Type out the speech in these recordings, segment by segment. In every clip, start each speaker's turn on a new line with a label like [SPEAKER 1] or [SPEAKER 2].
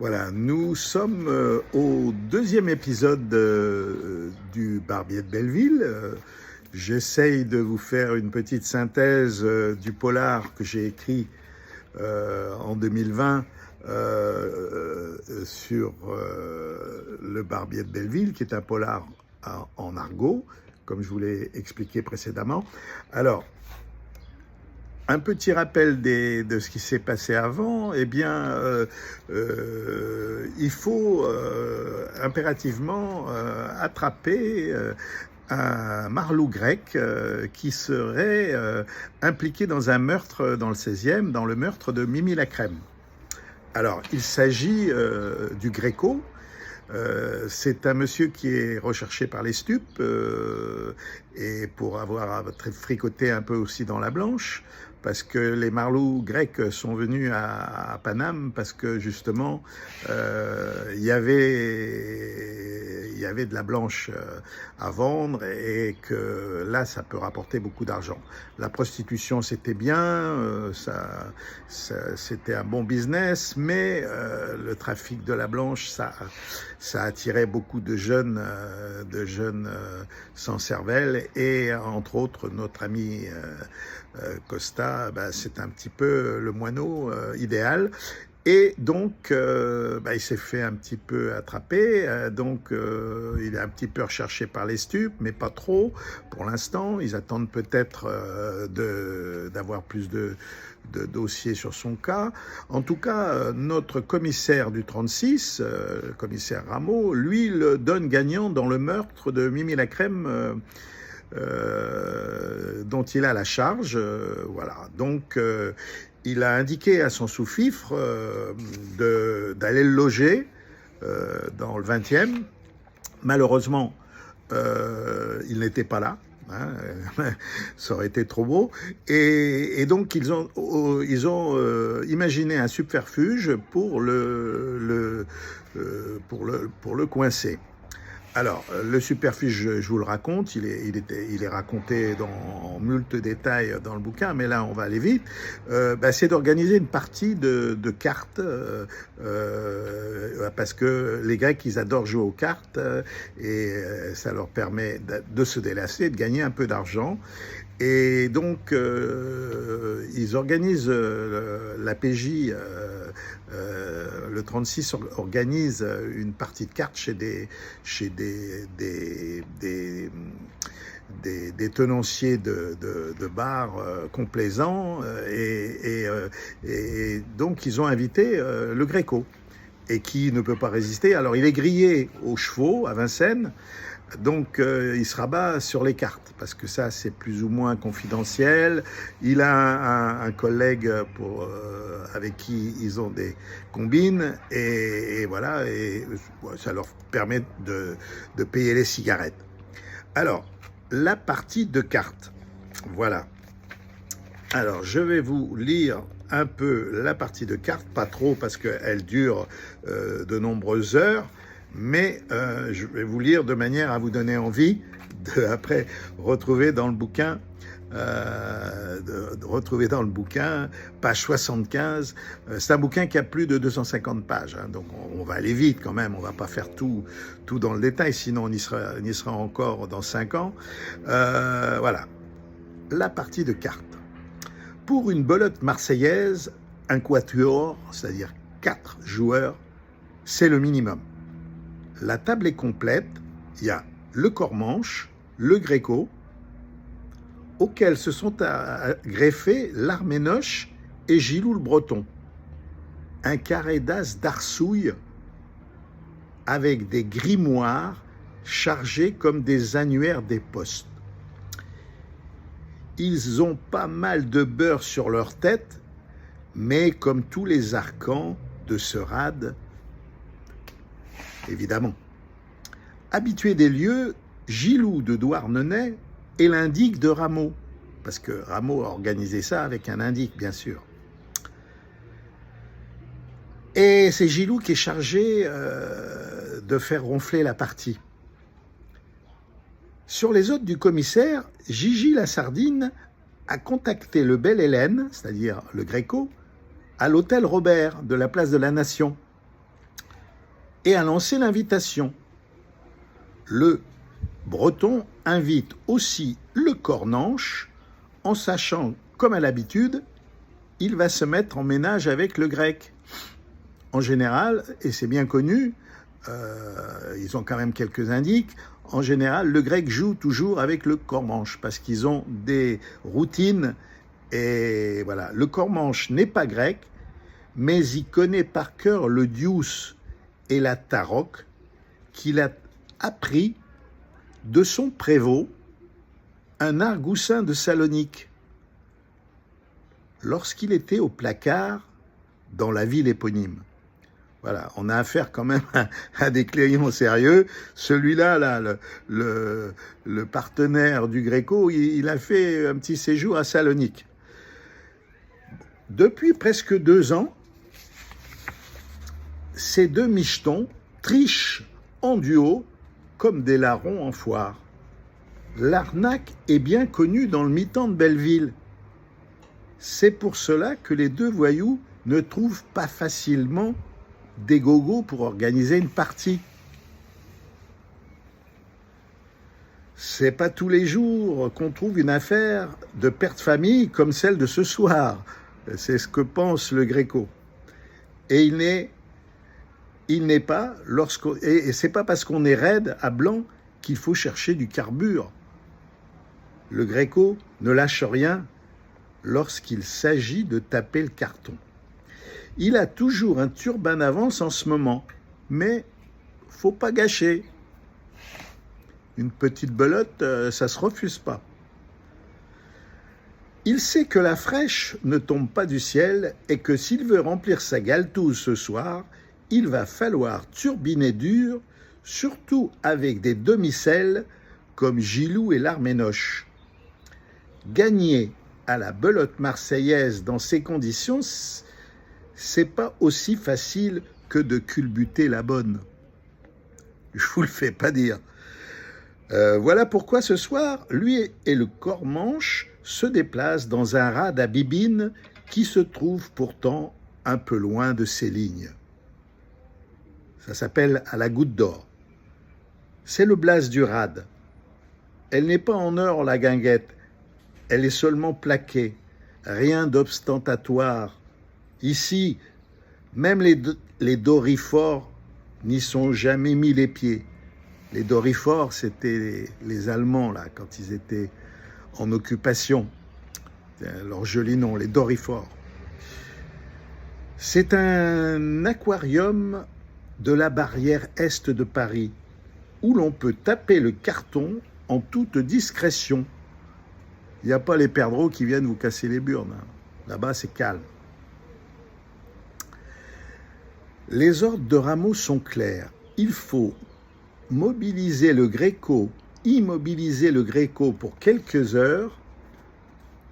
[SPEAKER 1] Voilà, nous sommes au deuxième épisode du Barbier de Belleville. J'essaye de vous faire une petite synthèse du polar que j'ai écrit en 2020 sur le Barbier de Belleville, qui est un polar en argot, comme je vous l'ai expliqué précédemment. Alors, un petit rappel de ce qui s'est passé avant, eh bien, il faut impérativement attraper un marlou grec qui serait impliqué dans un meurtre dans le 16e, dans le meurtre de Mimi Lacrème. Alors, il s'agit du Gréco. C'est un monsieur qui est recherché par les stupes et pour avoir fricoté un peu aussi dans la blanche, parce que les marlous grecs sont venus à Paname parce que justement il y avait de la blanche à vendre et que là ça peut rapporter beaucoup d'argent. La prostitution c'était bien, c'était un bon business, mais le trafic de la blanche ça attirait beaucoup de jeunes sans cervelle et entre autres notre ami Costa, c'est un petit peu le moineau idéal. Et donc, il s'est fait un petit peu attraper, il est un petit peu recherché par les stupes, mais pas trop pour l'instant. Ils attendent peut-être d'avoir plus de dossiers sur son cas. En tout cas, notre commissaire du 36, le commissaire Rameau, lui, le donne gagnant dans le meurtre de Mimi Lacrème, dont il a la charge. Voilà. Donc, il a indiqué à son sous-fifre d'aller le loger dans le 20e. Malheureusement, il n'était pas là. Ça aurait été trop beau. Et donc, ils ont imaginé un subterfuge pour le coincer. Alors, le subterfuge, je vous le raconte, il est raconté en moult détails dans le bouquin, mais là, on va aller vite. C'est d'organiser une partie de cartes, parce que les Grecs, ils adorent jouer aux cartes, et ça leur permet de se délasser, de gagner un peu d'argent. Et donc, ils organisent la PJ, le 36 organise une partie de cartes chez des tenanciers de bars complaisants. Et donc, ils ont invité le Gréco, et qui ne peut pas résister. Alors, il est grillé aux chevaux à Vincennes. Donc, il se rabat sur les cartes, parce que ça, c'est plus ou moins confidentiel. Il a un collègue avec qui ils ont des combines, et voilà, et ça leur permet de payer les cigarettes. Alors, la partie de cartes, voilà. Alors, je vais vous lire un peu la partie de cartes, pas trop, parce qu'elle dure de nombreuses heures, mais je vais vous lire de manière à vous donner envie de après retrouver dans le bouquin, page 75. C'est un bouquin qui a plus de 250 pages, hein, donc on va aller vite quand même, on va pas faire tout dans le détail, sinon on y sera encore dans 5 ans. Voilà, la partie de cartes. Pour une belote marseillaise, un quatuor, c'est-à-dire 4 joueurs, c'est le minimum. La table est complète, il y a le corps-manche, le Gréco, auquel se sont greffés l'Arménoche et Gilou le Breton. Un carré d'as d'arsouille avec des grimoires chargés comme des annuaires des postes. Ils ont pas mal de beurre sur leur tête, mais comme tous les arcans de ce rade, évidemment. Habitué des lieux, Gilou de Douarnenez et l'indique de Rameau, parce que Rameau a organisé ça avec un indique, bien sûr. Et c'est Gilou qui est chargé de faire ronfler la partie. Sur les hôtes du commissaire, Gigi la Sardine a contacté le bel Hélène, c'est-à-dire le Gréco, à l'hôtel Robert de la place de la Nation. et a lancé l'invitation. Le breton invite aussi le cornanche en sachant, comme à l'habitude, il va se mettre en ménage avec le grec. En général, et c'est bien connu, ils ont quand même quelques indices, en général, le grec joue toujours avec le cornanche parce qu'ils ont des routines. Et voilà, le cornanche n'est pas grec, mais il connaît par cœur le dius et la tarok qu'il a appris de son prévôt, un argoussin de Salonique, lorsqu'il était au placard dans la ville éponyme. Voilà, on a affaire quand même à des clients sérieux. Celui-là, là, le partenaire du Gréco, il a fait un petit séjour à Salonique. Depuis presque 2 ans, ces deux michetons trichent en duo comme des larrons en foire. L'arnaque est bien connue dans le mi-temps de Belleville. C'est pour cela que les deux voyous ne trouvent pas facilement des gogos pour organiser une partie. C'est pas tous les jours qu'on trouve une affaire de père de famille comme celle de ce soir. C'est ce que pense le Gréco. Et il n'est pas, et c'est pas parce qu'on est raide à blanc qu'il faut chercher du carbure. Le Gréco ne lâche rien lorsqu'il s'agit de taper le carton. Il a toujours un turban d'avance en ce moment, mais faut pas gâcher. Une petite belote, ça se refuse pas. Il sait que la fraîche ne tombe pas du ciel et que s'il veut remplir sa galtouze ce soir, il va falloir turbiner dur, surtout avec des demi-sels comme Gilou et l'Arménoche. Gagner à la belote marseillaise dans ces conditions, c'est pas aussi facile que de culbuter la bonne. Je vous le fais pas dire. Voilà pourquoi ce soir, lui et le cornanche se déplacent dans un rad à bibine qui se trouve pourtant un peu loin de ses lignes. Ça s'appelle à la goutte d'or. C'est le blase du rad. Elle n'est pas en or, la guinguette. Elle est seulement plaquée. Rien d'obstentatoire. Ici, même les dorifores n'y sont jamais mis les pieds. Les dorifores, c'était les Allemands, là, quand ils étaient en occupation. Leur joli nom, les dorifores. C'est un aquarium de la barrière est de Paris, où l'on peut taper le carton en toute discrétion. Il n'y a pas les perdreaux qui viennent vous casser les burnes. Là-bas, c'est calme. Les ordres de Rameau sont clairs. Il faut immobiliser le Gréco pour quelques heures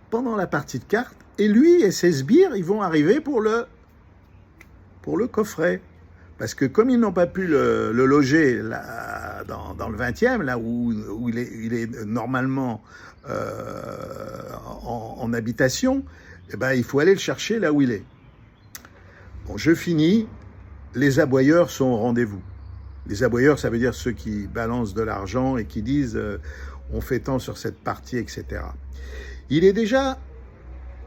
[SPEAKER 1] pendant la partie de cartes, et lui et ses sbires, ils vont arriver pour le coffret. Parce que comme ils n'ont pas pu le loger là, dans le 20e, là où il est normalement en habitation, eh ben, il faut aller le chercher là où il est. Bon, je finis. Les aboyeurs sont au rendez-vous. Les aboyeurs, ça veut dire ceux qui balancent de l'argent et qui disent on fait tant sur cette partie, etc. Il est déjà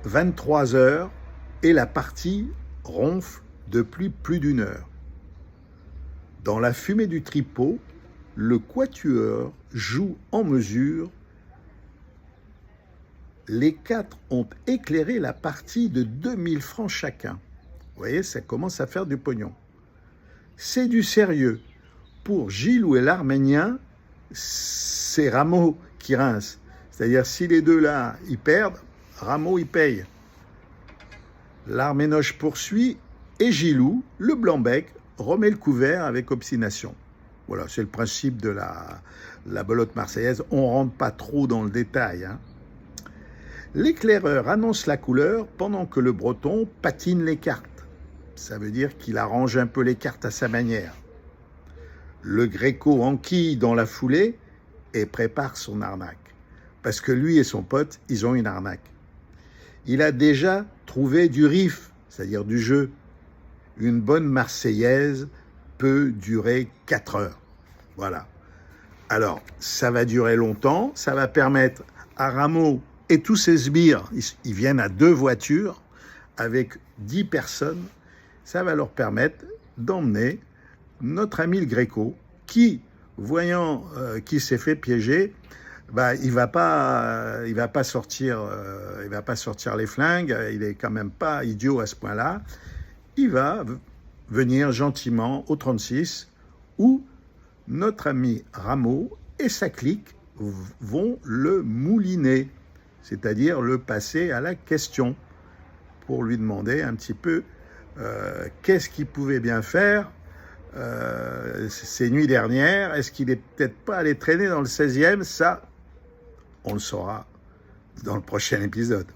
[SPEAKER 1] 23 heures et la partie ronfle depuis plus d'une heure. Dans la fumée du tripot, le quatuor joue en mesure. Les 4 ont éclairé la partie de 2000 francs chacun. Vous voyez, ça commence à faire du pognon. C'est du sérieux. Pour Gilou et l'Arménien, c'est Rameau qui rince. C'est-à-dire, si les deux là, ils perdent, Rameau, il paye. L'Arménoche poursuit et Gilou, le blanc-bec, remet le couvert avec obstination. Voilà, c'est le principe de la belote marseillaise. On ne rentre pas trop dans le détail. Hein. L'éclaireur annonce la couleur pendant que le breton patine les cartes. Ça veut dire qu'il arrange un peu les cartes à sa manière. Le Gréco enquille dans la foulée et prépare son arnaque. Parce que lui et son pote, ils ont une arnaque. Il a déjà trouvé du riff, c'est-à-dire du jeu. Une bonne marseillaise peut durer 4 heures. Voilà. Alors, ça va durer longtemps, ça va permettre à Rameau et tous ses sbires, ils viennent à 2 voitures avec 10 personnes, ça va leur permettre d'emmener notre ami le Gréco qui, voyant qu'il s'est fait piéger, bah, il va pas sortir les flingues, il est quand même pas idiot à ce point-là. Il va venir gentiment au 36 où notre ami Rameau et sa clique vont le mouliner, c'est-à-dire le passer à la question pour lui demander un petit peu qu'est-ce qu'il pouvait bien faire ces nuits dernières. Est-ce qu'il est peut-être pas allé traîner dans le 16e? Ça, on le saura dans le prochain épisode.